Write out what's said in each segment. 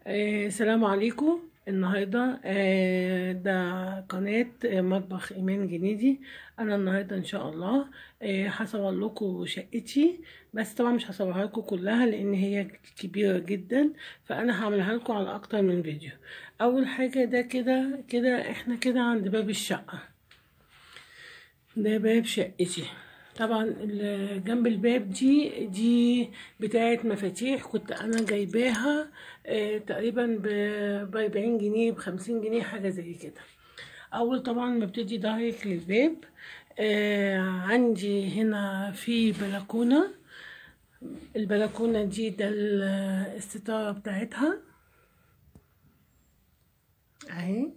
السلام عليكم. النهاردة ده قناة مطبخ إيمان جنيدي. أنا النهاردة إن شاء الله هصور لكم شقتي، بس طبعا مش هصورها لكم كلها لأن هي كبيرة جدا، فأنا هعملها لكم على أكتر من فيديو. أول حاجة ده كده كده إحنا كده عند باب الشقة، ده باب شقتي. طبعا جنب الباب دي بتاعه مفاتيح، كنت انا جايباها تقريبا ب40 جنيه ب50 جنيه حاجه زي كده. اول طبعا ما ببتدي دايركت للباب عندي هنا في بلكونه. البلكونه دي ده الستاره بتاعتها اهي.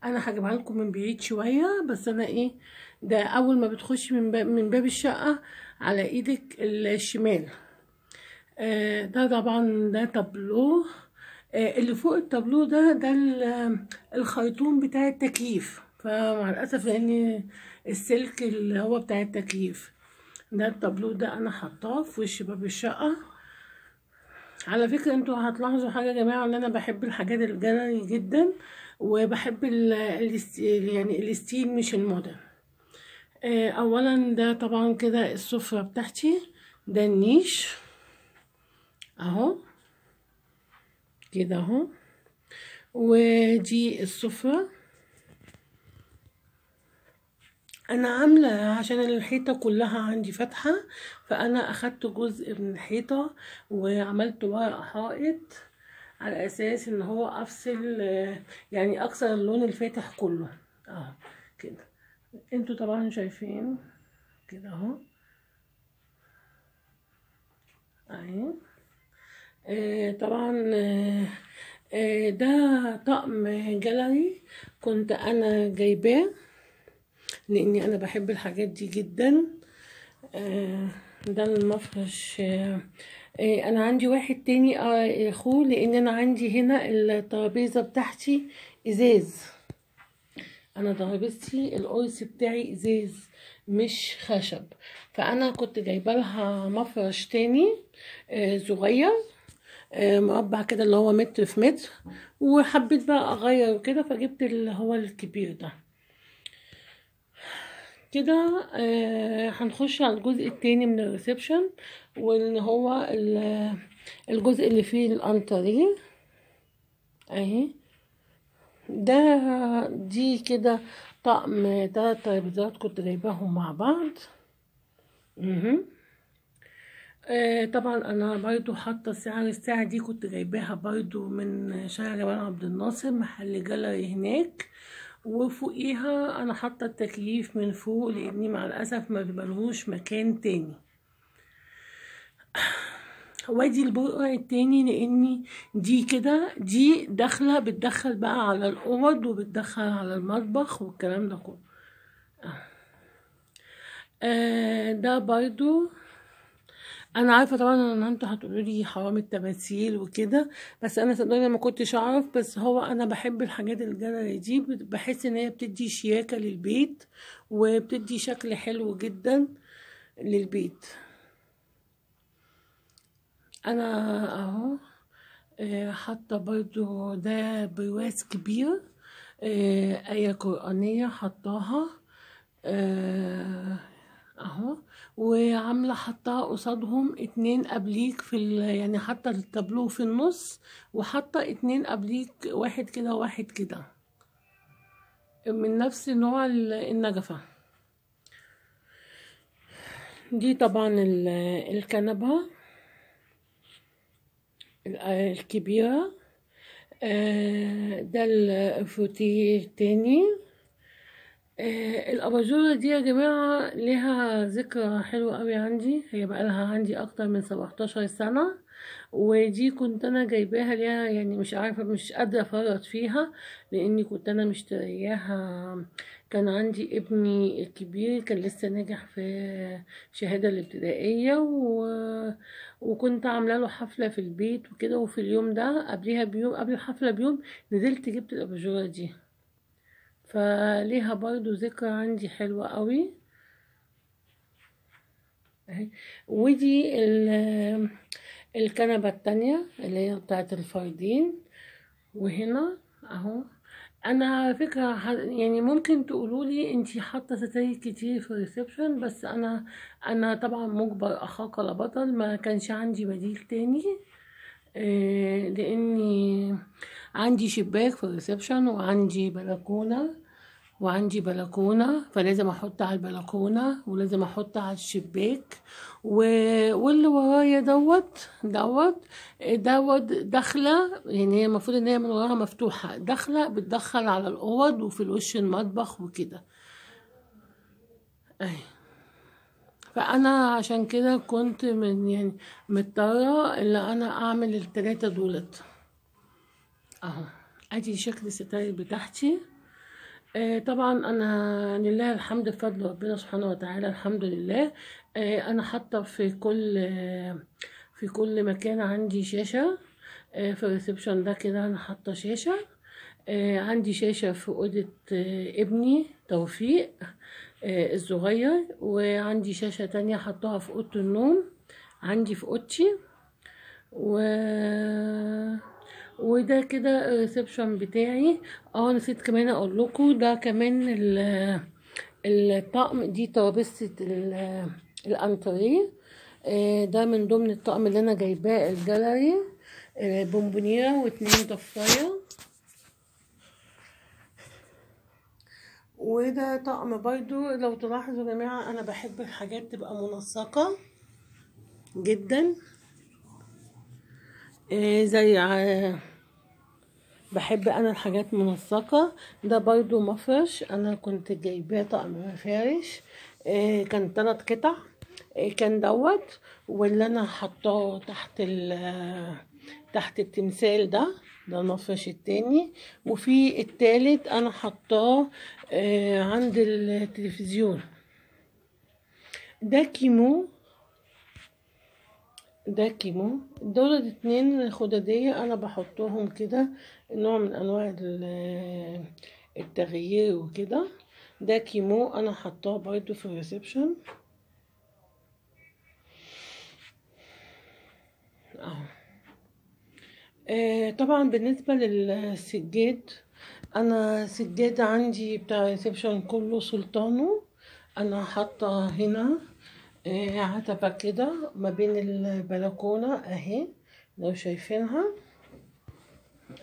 انا هجيبها لكم من بعيد شويه، بس انا ايه، ده اول ما بتخشي من باب الشقه على ايدك الشمال. ده طبعا ده تابلو. اللي فوق التابلو ده الخيطوم بتاع التكييف، فمع الاسف لان السلك اللي هو بتاع التكييف ده التابلو ده انا حطاه في وش باب الشقه. على فكرة انتوا هتلاحظوا حاجة يا جماعة، ان انا بحب الحاجات الجاليري جدا، وبحب يعني الستيل مش المودرن. اولا ده طبعا كده السفرة بتاعتي، ده النيش اهو كده اهو، ودي السفرة. انا عاملة عشان الحيطة كلها عندي فاتحة، فانا اخدت جزء من الحيطة وعملت ورق حائط على اساس ان هو افصل، يعني اكسر اللون الفاتح كله اهو كده. انتوا طبعا شايفين كده اهو اهي. طبعا ده طقم جاليري كنت انا جايباه لاني انا بحب الحاجات دي جدا. ده المفرش. انا عندي واحد تاني اخوه، لان انا عندي هنا الترابيزه بتاعتي ازاز. انا ترابيزتي القرص بتاعي ازاز مش خشب، فانا كنت جايبه لها مفرش تاني صغير، مربع كده اللي هو متر في متر، وحبيت بقى اغير وكده فجبت اللي هو الكبير ده كده. هنخش على الجزء التاني من الريسبشن، واللي هو الجزء اللي فيه الانتريه اهي. دي كده طقم 3 ترابيزات كنت جايباهم مع بعض. مهم. طبعا انا برضو حاطه سعر الساعه دي، كنت جايباها برضو من شارع جمال عبد الناصر، محل جاليري هناك. وفوقيها انا حاطه التكييف من فوق لاني مع الاسف ما بيبقالهوش مكان تاني. وادي البرقع التاني لاني دي كده دي داخله بتدخل بقى على الاوض وبتدخل على المطبخ والكلام ده كله. ده برضو انا عارفه طبعا ان انتوا هتقولوا لي حرام التماثيل وكده، بس انا صدقني ما كنتش اعرف، بس هو انا بحب الحاجات الجاليري دي، بحس ان هي بتدي شياكه للبيت وبتدي شكل حلو جدا للبيت. انا اهو حاطه برضو ده برواز كبير، آية قرآنية حطاها اهو. وعامله حطها قصادهم 2 ابليك يعني حاطه التابلو في النص، وحاطه 2 ابليك، واحد كده وواحد كده من نفس نوع النجفه. دي طبعا الكنبه الكبيره. ده الفوتيه التاني. الأباجورة دي يا جماعة ليها ذكرى حلوة قوي عندي، هي بقالها عندي أكتر من 17 سنة، ودي كنت أنا جايباها ليها، يعني مش عارفة مش قادرة أفرط فيها لأني كنت أنا مشترياها. كان عندي ابني الكبير كان لسه ناجح في الشهادة الابتدائية وكنت عاملة له حفلة في البيت وكده، وفي اليوم ده قبلها بيوم، قبل الحفلة بيوم، نزلت جبت الأباجورة دي، فليها برضو ذكرى عندي حلوة قوي اهي. ودي الكنبة التانية اللي هي بتاعت الفردين. وهنا اهو. انا على فكرة يعني ممكن تقولولي انتي حاطة ستاير كتير في الريسبشن، بس انا طبعا مجبر اخاك لبطل، ما كانش عندي بديل تاني. لاني عندي شباك في الريسبشن، وعندي بلكونة فلازم احط على البلكونة، ولازم احط على الشباك. واللي ورايا دوت داخلة، يعني هي المفروض ان هي من وراها مفتوحة، داخلة بتدخل على الاوض وفي الوش المطبخ وكده اهي. فانا عشان كده كنت يعني مضطرة ان انا اعمل التلاتة دولت اهو. ادي شكل الستاير بتاعتي. طبعا انا لله الحمد بفضل ربنا سبحانه وتعالى، الحمد لله. انا حاطه في كل مكان عندي شاشه. في الريسبشن ده كده انا حاطه شاشه. عندي شاشه في اوضه ابني توفيق الصغير، وعندي شاشه تانية حطاها في اوضه النوم عندي في اوضتي. و وده كده الريسبشن بتاعي. نسيت كمان اقول لكم، ده كمان الطقم، دي ترابيزه الانتريه. ده من ضمن الطقم اللي انا جايباه الجاليري. بونبونيره واتنين ضفايه. وده طقم برضو، لو تلاحظوا يا جماعه انا بحب الحاجات تبقى منسقه جدا. زي بحب انا الحاجات منسقة. ده برضو مفرش، انا كنت جايباه طقم مفارش. كان 3 قطع. كان دوت، واللي انا حطاه تحت التمثال ده المفرش التاني. وفي التالت انا حطاه عند التلفزيون. ده كيمو دول الاتنين خدادية انا بحطهم كده، نوع من انواع التغيير وكده. ده كيمو انا حطاه برضو في الريسبشن اهو. طبعا بالنسبة للسجاد، انا سجاد عندي بتاع الريسبشن كله سلطانو. انا حاطة هنا عتبة كده ما بين البلكونة اهي، لو شايفينها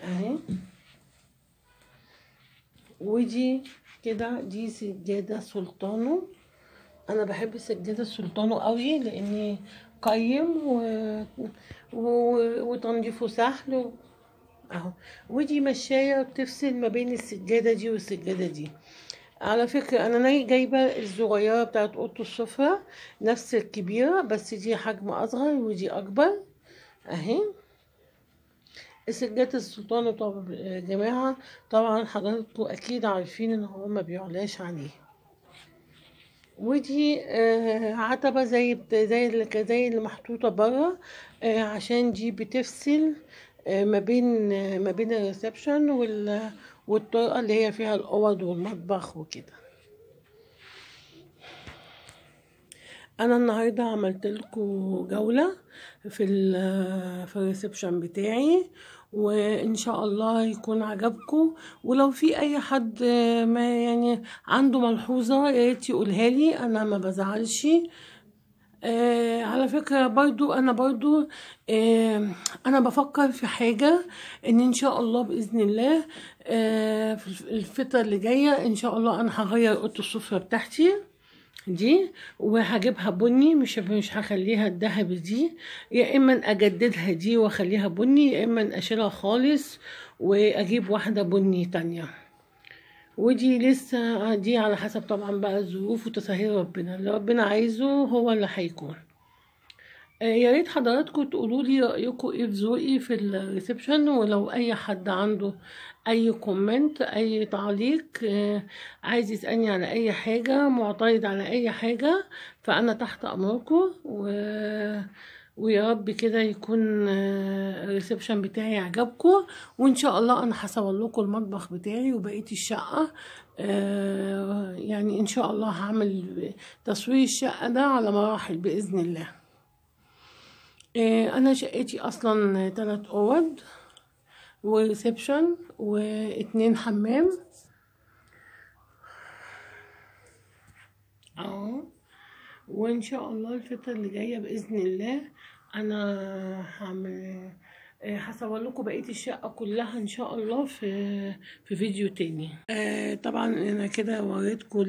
اهي. ودي كده دي سجادة سلطانو. انا بحب السجادة السلطانو قوي لاني قيم وتنظيفه سهل اهو. ودي مشاية بتفصل ما بين السجادة دي والسجادة دي. على فكرة انا جايبة الصغيرة بتاعت اوضة السفرة، نفس الكبيرة، بس دي حجم اصغر ودي اكبر اهي. السجاد السلطاني طبعا يا جماعة، طبعا حضراتكم اكيد عارفين ان هو ما بيعلاش عليه. ودي عتبة زي اللي محطوطة برا، عشان دي بتفصل ما بين الريسبشن والطرقة اللي هي فيها الأوض والمطبخ وكده. انا النهارده عملت لكم جوله في الريسبشن بتاعي، وان شاء الله يكون عجبكم. ولو في اي حد ما يعني عنده ملحوظه يا ريت يقولها لي، انا ما بزعلش. على فكرة برضو انا بفكر في حاجة، ان شاء الله بإذن الله في الفترة اللي جاية ان شاء الله انا هغير اوضة السفرة بتاعتي دي، وهجيبها بني، مش هخليها الذهب دي. يا اما اجددها دي واخليها بني، يا اما اشيلها خالص واجيب واحدة بني تانية. ودي لسه دي على حسب طبعا بقى الظروف وتسهيل ربنا، اللي ربنا عايزه هو اللي هيكون. يا ريت حضراتكم تقولوا لي رايكم ايه في ذوقي في الريسبشن، ولو اي حد عنده اي كومنت اي تعليق عايز يسالني على اي حاجه، معترض على اي حاجه، فانا تحت امركم. ويا رب كده يكون الريسبشن بتاعي عجبكم. وان شاء الله انا هصور لكم المطبخ بتاعي وبقيه الشقه. يعني ان شاء الله هعمل تصوير الشقه ده على مراحل باذن الله. انا شقتي اصلا 3 اوض وريسبشن و2 حمام اهو. وان شاء الله الفترة اللي جاية باذن الله انا هعمل هصور لكم بقية الشقة كلها ان شاء الله في فيديو تاني. طبعا انا كده وريتكم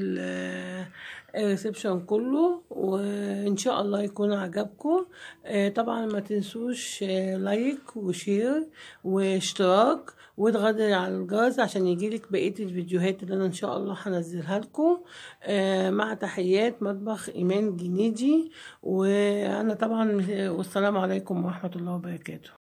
الريسبشن كله، وان شاء الله يكون عجبكم. طبعا ما تنسوش لايك وشير واشتراك وتغطي على الجرس عشان يجيلك بقية الفيديوهات اللي انا ان شاء الله هنزلها لكم. مع تحيات مطبخ ايمان جنيدي، وانا طبعا والسلام عليكم ورحمة الله وبركاته.